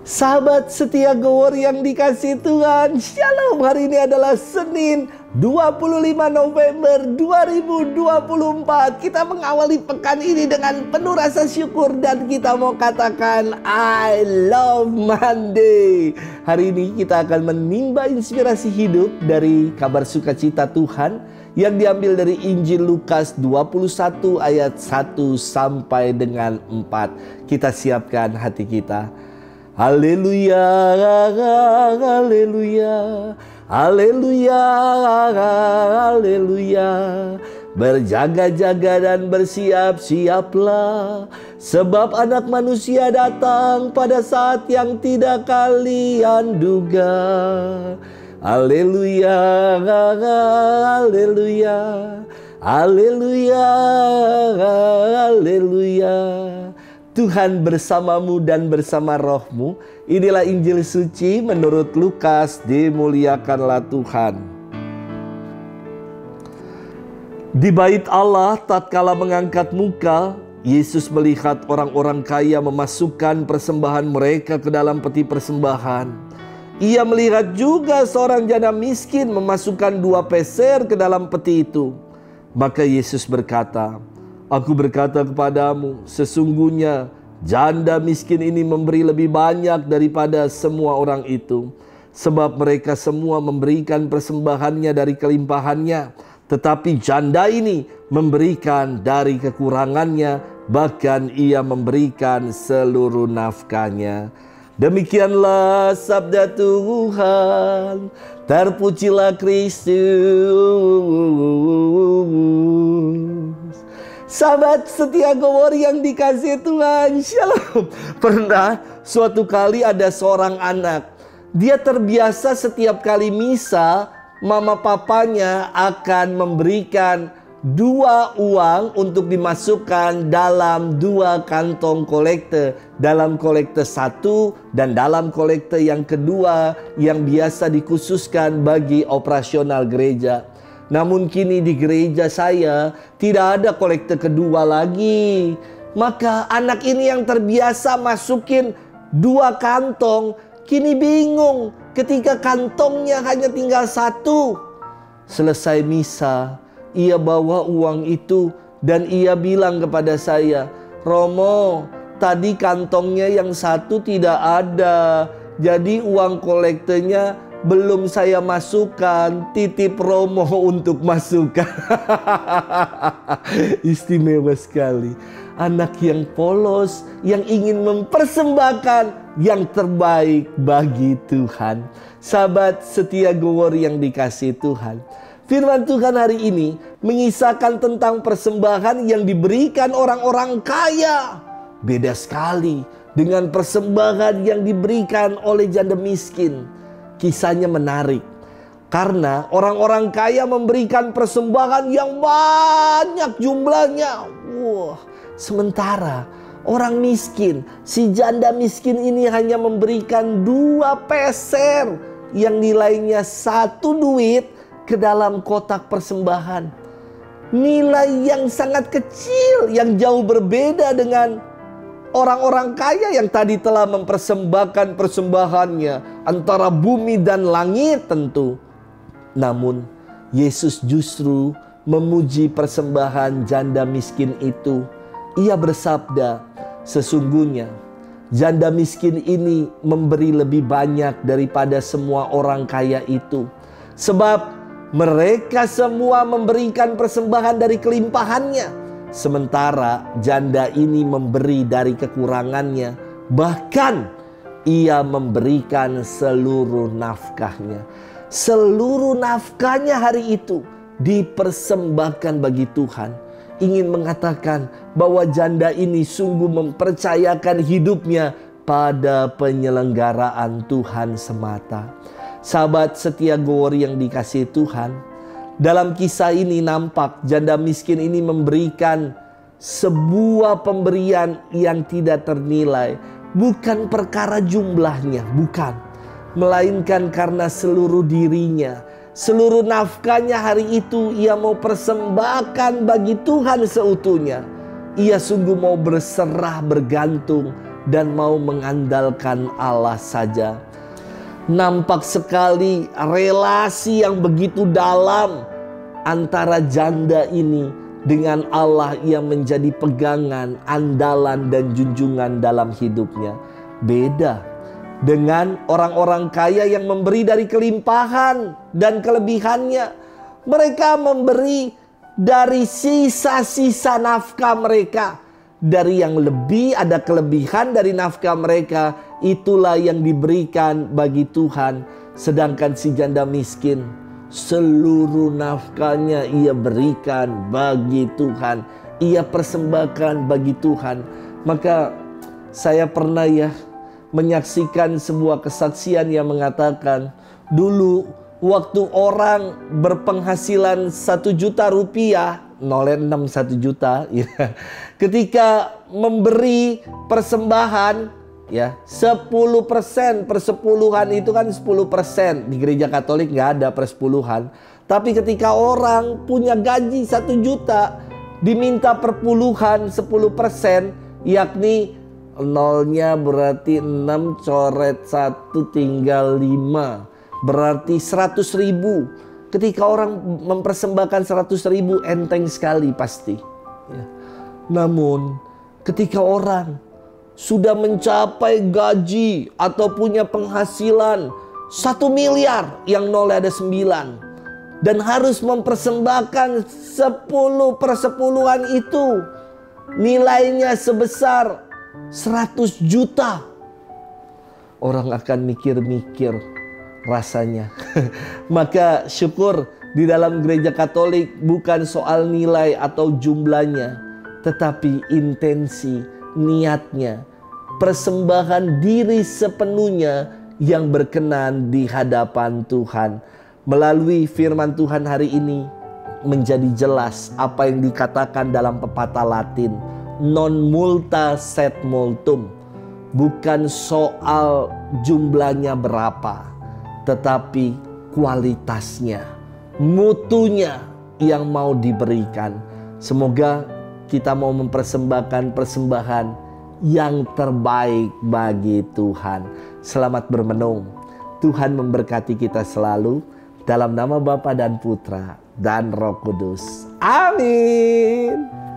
Sahabat setia Gowor yang dikasih Tuhan, Shalom. Hari ini adalah Senin 25 November 2024. Kita mengawali pekan ini dengan penuh rasa syukur dan kita mau katakan I love Monday. Hari ini kita akan menimba inspirasi hidup dari kabar sukacita Tuhan yang diambil dari Injil Lukas 21 ayat 1 sampai dengan 4. Kita siapkan hati kita. Haleluya, haleluya, haleluya, haleluya. Berjaga-jaga dan bersiap-siaplah, sebab anak manusia datang pada saat yang tidak kalian duga. Haleluya, haleluya, haleluya, haleluya. Tuhan bersamamu dan bersama rohmu. Inilah Injil suci menurut Lukas. Dimuliakanlah Tuhan. Di bait Allah, tatkala mengangkat muka, Yesus melihat orang-orang kaya memasukkan persembahan mereka ke dalam peti persembahan. Ia melihat juga seorang janda miskin memasukkan 2 peser ke dalam peti itu. Maka Yesus berkata, Aku berkata kepadamu, sesungguhnya janda miskin ini memberi lebih banyak daripada semua orang itu. Sebab mereka semua memberikan persembahannya dari kelimpahannya. Tetapi janda ini memberikan dari kekurangannya, bahkan ia memberikan seluruh nafkahnya. Demikianlah sabda Tuhan. Terpujilah Kristus. Sahabat setia Gowor yang dikasih Tuhan, Shalom. Pernah suatu kali ada seorang anak. Dia terbiasa setiap kali misa, mama papanya akan memberikan 2 uang untuk dimasukkan dalam 2 kantong kolekte. Dalam kolekte 1 dan dalam kolekte yang kedua yang biasa dikhususkan bagi operasional gereja. Namun kini di gereja saya tidak ada kolekte kedua lagi. Maka anak ini yang terbiasa masukin 2 kantong, kini bingung ketika kantongnya hanya tinggal 1. Selesai misa, ia bawa uang itu dan ia bilang kepada saya, Romo, tadi kantongnya yang 1 tidak ada. Jadi uang kolektenya belum saya masukkan, titip Romo untuk masukkan. Istimewa sekali. Anak yang polos, yang ingin mempersembahkan yang terbaik bagi Tuhan. Sahabat setia Gowor yang dikasih Tuhan. Firman Tuhan hari ini mengisahkan tentang persembahan yang diberikan orang-orang kaya. Beda sekali dengan persembahan yang diberikan oleh janda miskin. Kisahnya menarik karena orang-orang kaya memberikan persembahan yang banyak jumlahnya. Sementara orang miskin, si janda miskin ini hanya memberikan 2 peser yang nilainya 1 duit ke dalam kotak persembahan. Nilai yang sangat kecil, yang jauh berbeda dengan orang-orang kaya yang tadi telah mempersembahkan persembahannya antara bumi dan langit tentu. Namun Yesus justru memuji persembahan janda miskin itu. Ia bersabda, sesungguhnya janda miskin ini memberi lebih banyak daripada semua orang kaya itu. Sebab mereka semua memberikan persembahan dari kelimpahannya. Sementara janda ini memberi dari kekurangannya, bahkan ia memberikan seluruh nafkahnya. Seluruh nafkahnya hari itu dipersembahkan bagi Tuhan. Ingin mengatakan bahwa janda ini sungguh mempercayakan hidupnya pada penyelenggaraan Tuhan semata. Sahabat setia Gowor yang dikasihi Tuhan, dalam kisah ini nampak janda miskin ini memberikan sebuah pemberian yang tidak ternilai. Bukan perkara jumlahnya, bukan. Melainkan karena seluruh dirinya, seluruh nafkahnya hari itu ia mau persembahkan bagi Tuhan seutuhnya. Ia sungguh mau berserah bergantung dan mau mengandalkan Allah saja. Nampak sekali relasi yang begitu dalam antara janda ini dengan Allah yang menjadi pegangan, andalan dan junjungan dalam hidupnya. Beda dengan orang-orang kaya yang memberi dari kelimpahan dan kelebihannya. Mereka memberi dari sisa-sisa nafkah mereka. Dari yang lebih ada kelebihan dari nafkah mereka, itulah yang diberikan bagi Tuhan. Sedangkan si janda miskin, seluruh nafkahnya ia berikan bagi Tuhan, ia persembahkan bagi Tuhan. Maka saya pernah menyaksikan sebuah kesaksian yang mengatakan, dulu waktu orang berpenghasilan 1 juta rupiah, 0,6 1 juta ketika memberi persembahan 10%, persepuluhan itu kan 10%. Di gereja Katolik nggak ada persepuluhan. Tapi ketika orang punya gaji 1 juta diminta perpuluhan 10%, yakni nolnya berarti 6 coret 1 tinggal 5, berarti 100.000. Ketika orang mempersembahkan 100.000, enteng sekali pasti. Namun ketika orang sudah mencapai gaji atau punya penghasilan 1 miliar yang nolnya ada 9, dan harus mempersembahkan 10 persepuluhan itu, nilainya sebesar 100 juta. Orang akan mikir-mikir rasanya. Maka syukur di dalam gereja Katolik bukan soal nilai atau jumlahnya, tetapi intensi, niatnya, persembahan diri sepenuhnya yang berkenan di hadapan Tuhan. Melalui firman Tuhan hari ini menjadi jelas apa yang dikatakan dalam pepatah Latin, non multa sed multum. Bukan soal jumlahnya berapa, tetapi kualitasnya, mutunya yang mau diberikan. Semoga kita mau mempersembahkan persembahan yang terbaik bagi Tuhan. Selamat bermenung. Tuhan memberkati kita selalu. Dalam nama Bapa dan Putra dan Roh Kudus. Amin.